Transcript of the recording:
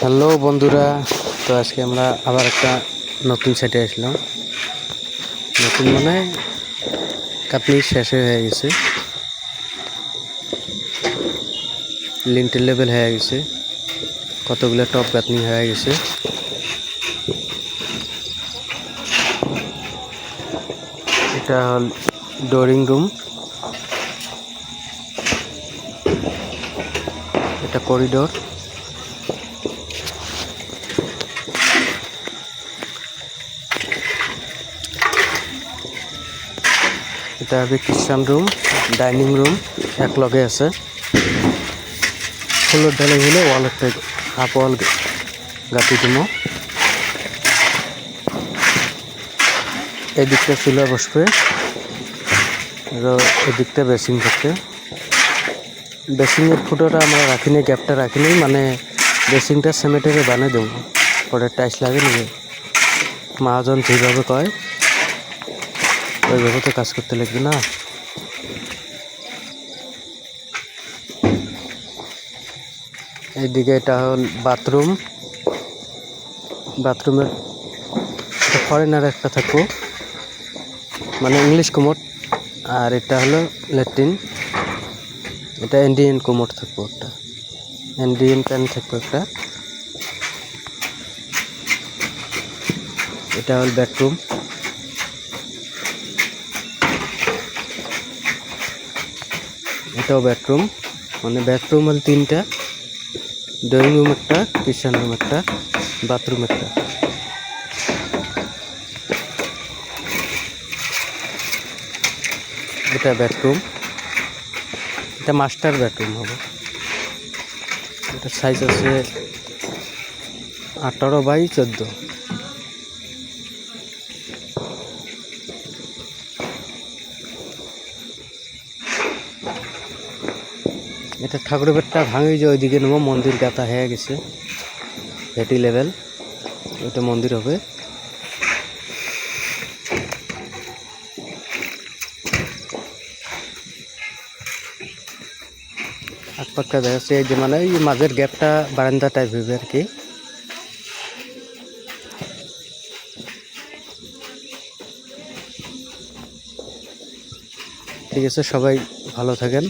Hello বন্ধুরা, তো আজকে আমরা আবার একটা নতুন সেটে আসলাম। নতুন মানে কাপনি শেষ হয়ে গেছে, লিন্টেল লেভেল হয়ে গেছে, কতগুলো টপ গাঁথনি হয়ে গেছে। এটা হল ডোরিং রুম, এটা করিডোর, এটা হবে কিচেন রুম, ডাইনিং রুম এক লগে আছে। ফ্লোর ঢালাই হলে ওয়ালের থেকে হাফ ওয়াল গাঁথি দিব। এদিকটা চুলা বসবে, এদিকটা বেসিং থাকবে। বেসিংয়ের ফুটোটা আমরা রাখিনি, গ্যাপটা রাখিনি, মানে বেসিংটা সিমেন্টের বানিয়ে দেবো, পরে টাইলস লাগে নেবে। মহাজন যেভাবে কয় ওইভাবে তো কাজ করতে লাগবে না। এইদিকে এটা হল বাথরুম, বাথরুমের ফরেনার একটা থাকবো, মানে ইংলিশ কোমোড। আর এটা হলো ল্যাট্রিন, এটা ইন্ডিয়ান কোমোড থাকবো, একটা ইন্ডিয়ান প্যান থাকবো একটা। এটা হল বেডরুম, এটাও বেডরুম, মানে বেডরুম হল তিনটা, ড্রয়িং রুম একটা, কিচেন রুম একটা, বাথরুম একটা। এটা বেডরুম, এটা মাস্টার বেডরুম হবে। এটা সাইজ আছে 18x14। এটা ঠাকুরের বেডটা ভাঙি যে ওইদিকে নেবো, মন্দির গাঁথা হয়ে গেছে, ভেটি লেভেল, ওইটা মন্দির হবে। এক পাক্কা দেখা যাচ্ছে, এই যে মানে এই মাঝের গ্যাপটা বারান্দা টাইপ হইবে আর কি। ঠিক আছে, সবাই ভালো থাকেন।